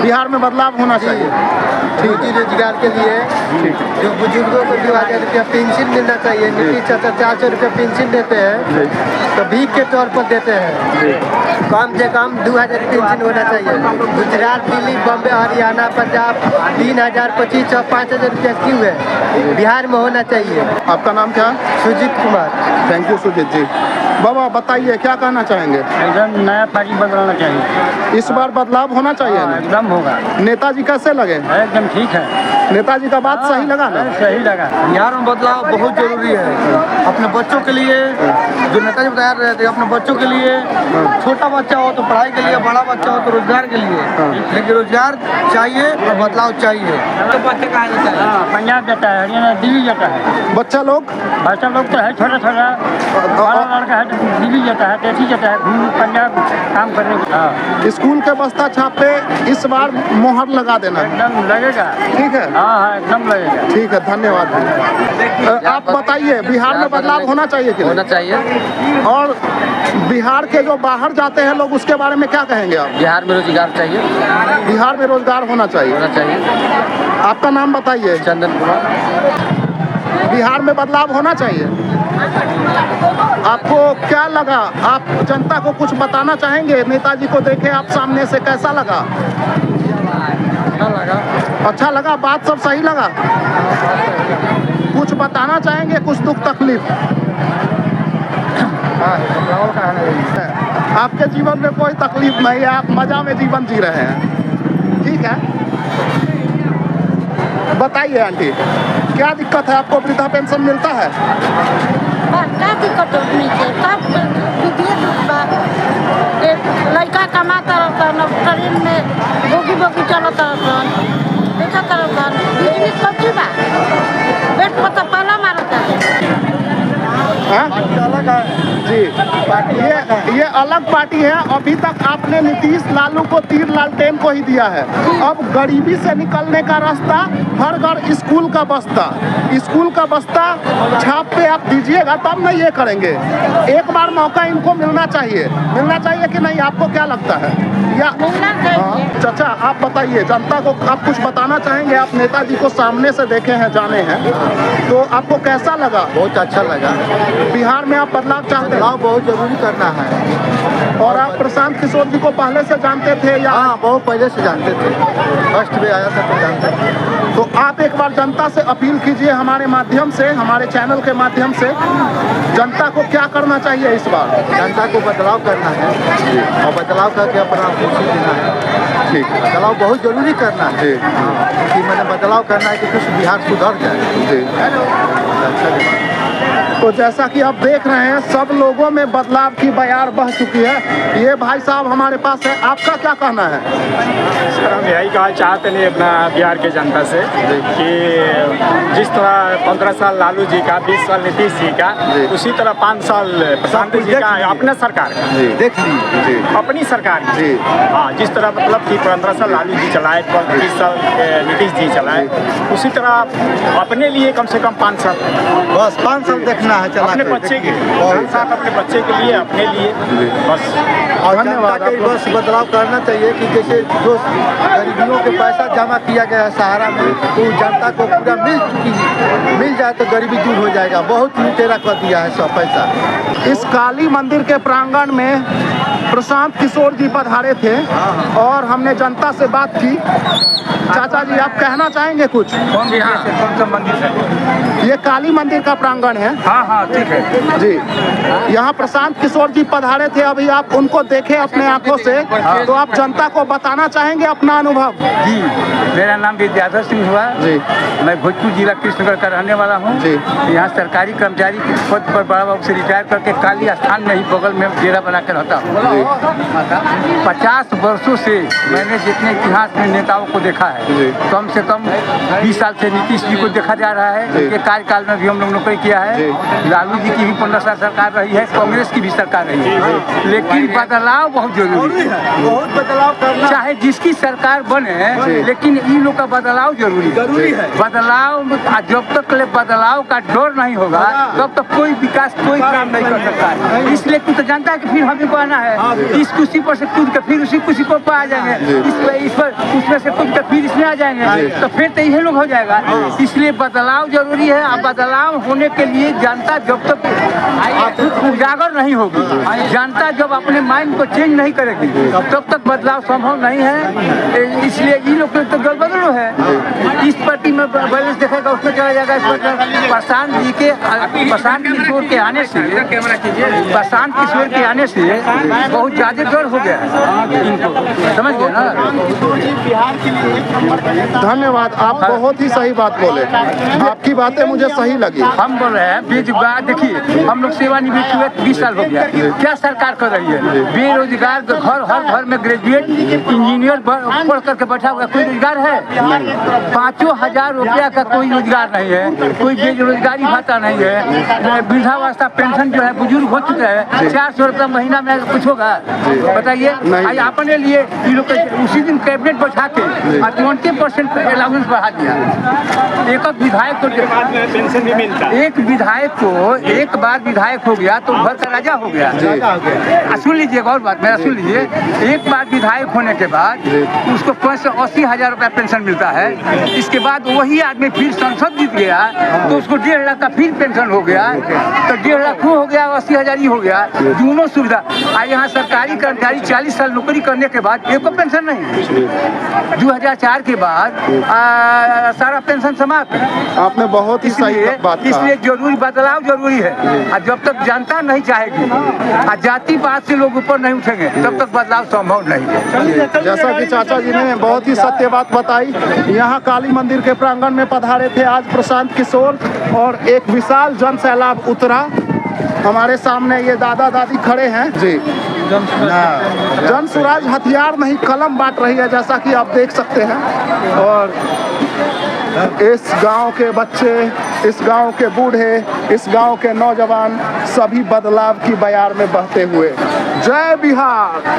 बिहार में बदलाव होना चाहिए। रोजी रोजगार के लिए जो बुजुर्गों को 2000 रुपया पेंशन मिलना चाहिए। नीतीश चाचा 400 रुपया पेंशन देते हैं तो भीख के तौर पर देते हैं। कम से कम 2000 पेंशन होना चाहिए। गुजरात, दिल्ली, बम्बे, हरियाणा, पंजाब 3000, 2500, 5000 रुपया क्यों है? बिहार में होना चाहिए। आपका नाम क्या? सुजीत कुमार। थैंक यू सुजीत जी। बाबा बताइए क्या कहना चाहेंगे? एकदम नया पार्टी बदलाना चाहिए। इस बार बदलाव होना चाहिए ना? एकदम होगा। नेताजी कैसे लगे? एकदम ठीक है। नेताजी का बात सही लगा ना? सही लगा। बिहार में बदलाव बहुत जरूरी है। अपने बच्चों के लिए जो नेताजी बता रहे थे, अपने बच्चों के लिए, छोटा बच्चा हो तो पढ़ाई के लिए, बड़ा बच्चा हो तो रोजगार के लिए। लेकिन रोजगार चाहिए और बदलाव चाहिए। तो बच्चे कहाँ जाता है? पंजाब जाता है, हरियाणा, दिल्ली जाता है। बच्चा लोग तो है छोटा छोटा, बड़ा लड़का है तो दिल्ली जाता है, तेठी जाता है, घूम पंजाब काम करने के। स्कूल के बस्ता छाप पे इस बार मोहर लगा देना। एकदम लगेगा। ठीक है, हाँ एकदम लगेगा। ठीक है, धन्यवाद। आप बताइए बिहार में बदलाव होना चाहिए कि होना चाहिए। और बिहार के जो बाहर जाते हैं लोग उसके बारे में क्या कहेंगे आप? बिहार में रोजगार चाहिए। बिहार में रोजगार होना चाहिए। आपका नाम बताइए? चंदन कुमार। बिहार में बदलाव होना चाहिए। आपको क्या लगा? आप जनता को कुछ बताना चाहेंगे? नेताजी को देखे आप सामने से, कैसा लगा? अच्छा लगा? बात सब सही लगा? कुछ बताना चाहेंगे? कुछ दुख तकलीफ? आपके जीवन में कोई तकलीफ नहीं है, आप मजा में जीवन जी रहे हैं। ठीक है, बताइए आंटी क्या दिक्कत है आपको? वृद्धा पेंशन मिलता है? क्या दिक्कत होनी है? लड़का कमाता रहता है, ट्रेन में बोगी बोगी चलता रहता है, देखा रहता है, बिजली कच्ची बा, पेट पता पाला मारता है। अलग है जी, ये अलग पार्टी है। अभी तक आपने नीतीश लालू को तीर लालटेन को ही दिया है। अब गरीबी से निकलने का रास्ता, हर घर स्कूल का बस्ता छाप पे आप दीजिएगा तब नहीं ये करेंगे। एक बार मौका इनको मिलना चाहिए कि नहीं? आपको क्या लगता है? या चाचा आप बताइए, जनता को आप कुछ बताना चाहेंगे? आप नेताजी को सामने से देखे हैं, जाने हैं, तो आपको कैसा लगा? बहुत अच्छा लगा। बिहार में आप बदलाव चाहते हैं? बदलाव बहुत जरूरी करना है। और आप प्रशांत किशोर जी को पहले से जानते थे या? हाँ, बहुत पहले से जानते थे। फर्स्ट में आया था तो जानते थे। तो आप एक बार जनता से अपील कीजिए हमारे माध्यम से, हमारे चैनल के माध्यम से, जनता को क्या करना चाहिए इस बार? जनता को बदलाव करना है और बदलाव करके अपना खुशी देना है। ठीक है, बदलाव बहुत जरूरी करना है कि मैंने बदलाव करना है कि कुछ बिहार सुधर जाए। जी। अच्छा, तो जैसा कि आप देख रहे हैं सब लोगों में बदलाव की बयार बह चुकी है। ये भाई साहब हमारे पास है, आपका क्या कहना है? सर हम यही कहा चाहते हैं अपना बिहार के जनता से कि जिस तरह 15 साल लालू जी का, 20 साल नीतीश जी का, उसी तरह 5 साल प्रशांत जी का अपना सरकार देख लीजिए अपनी सरकार जी। हाँ, जिस तरह मतलब कि 15 साल लालू जी चलाए, 20 साल नीतीश जी चलाए, उसी तरह अपने लिए कम से कम 5 साल, बस 5 साल देखना है चला अपने बच्चे के साथ, अपने बच्चे के लिए, अपने लिए बस। और जनता को बस बदलाव करना चाहिए कि जैसे जो गरीबियों के पैसा जमा किया गया है सहारा में, तो जनता को पूरा मिल जाए तो गरीबी दूर हो जाएगा। बहुत लुटेरा कर दिया है सब पैसा। इस काली मंदिर के प्रांगण में प्रशांत किशोर जी पधारे थे और हमने जनता से बात की। चाचा जी आप कहना चाहेंगे कुछ? कौन सा मंदिर है? ये काली मंदिर का प्रांगण है। हाँ ठीक है जी। यहाँ प्रशांत किशोर जी पधारे थे, अभी आप उनको देखे अपने आंखों से, तो आप जनता को बताना चाहेंगे अपना अनुभव? जी, मेरा नाम विद्याधर सिंह हुआ जी। मैं भोजपुर जिला कृष्णगढ़ का रहने वाला हूँ जी। यहाँ सरकारी कर्मचारी के पद पर बड़ा बाबू से रिटायर करके काली स्थान में ही बगल में डेरा बना कर रहता हूँ। 50 वर्षों से मैंने जितने इतिहास में नेताओं को देखा है, कम से कम 20 साल से नीतीश जी को देखा जा रहा है। उनके कार्यकाल में भी हम लोग नौकरी किया है। लालू जी की भी 15 साल सरकार रही है, कांग्रेस की भी सरकार रही है, लेकिन बदलाव बहुत जरूरी है। बहुत बदलाव करना चाहे जिसकी सरकार बने, लेकिन इन लोग का बदलाव जरूरी है। बदलाव जब तक बदलाव का डर नहीं होगा तब तक कोई विकास कोई काम नहीं कर सकता है। इसलिए तू तो जानता है कि फिर हमें को आना है, इस कुर्सी पर से कूद के फिर उसी कुर्सी पर आ जाएंगे, इस पर उसमें से कूद के फिर इसमें आ जाएंगे, तो फिर तो यही लोग हो जाएगा। इसलिए बदलाव जरूरी है। अब बदलाव होने के लिए जनता जब तक उजागर नहीं होगी, जनता जब अपने माइंड को चेंज नहीं करेगी तब तक बदलाव संभव नहीं है। इसलिए इन लोग तो गड़बड़ है। इस पार्टी में बैलेंस देखेगा उसमें चला जाएगा। इस पर प्रशांत जी के प्रशांत किशोर के आने से प्रशांत किशोर के आने से बहुत ज्यादा डर हो गया है इनको, समझ गए ना। बिहार के लिए धन्यवाद, आप बहुत ही सही बात बोले, आपकी बातें मुझे सही लगी। हम बोल रहे हैं बेरोजगार, देखिए हम लोग सेवानिवृत्त हुए 20 साल हो गया, क्या सरकार कर रही है? बेरोजगार हर घर में ग्रेजुएट इंजीनियर पढ़ करके बैठा हुआ, कोई रोजगार है? 5,000 रुपया का कोई रोजगार नहीं है, कोई बेरोजगारी भत्ता नहीं है, वृद्धावस्था पेंशन जो है बुजुर्ग हो चुका है 400 रुपया महीना में कुछ होगा बताइए? अपने लिए उसी दिन कैबिनेट बैठा के 20% अलाउंस बढ़ा दिया। एक विधायक को पेंशन नहीं मिलता, एक विधायक को एक बार विधायक हो गया तो घर का राजा हो गया। सुन लीजिए और बात मेरा सुन लीजिए, एक बार विधायक होने के बाद उसको 80,000 रुपया पेंशन मिलता है। इसके बाद वही आदमी फिर संसद जीत गया तो उसको 1.5 लाख का फिर पेंशन हो गया, तो 1.5 लाख हो गया, 80,000 ही हो गया, दोनों सुविधा। यहाँ सरकारी कर्मचारी 40 साल नौकरी करने के बाद एक पेंशन नहीं। 2004 के बाद सारा पेंशन समाप्त। आपने बहुत ही सही बात कहा। इसलिए जरूरी बदलाव जरूरी है। और जब तक जनता नहीं चाहेगी और जातिवाद से लोग ऊपर नहीं उठेंगे तब तक बदलाव संभव नहीं है। जैसा कि चाचा जी ने बहुत ही सत्य बात बताई, यहाँ काली मंदिर के प्रांगण में पधारे थे आज प्रशांत किशोर और एक विशाल जन सैलाब उतरा। हमारे सामने ये दादा दादी खड़े हैं जी। जन स्वराज हथियार नहीं कलम बांट रही है, जैसा कि आप देख सकते हैं। और इस गांव के बच्चे, इस गांव के बूढ़े, इस गांव के नौजवान सभी बदलाव की बयार में बहते हुए। जय बिहार।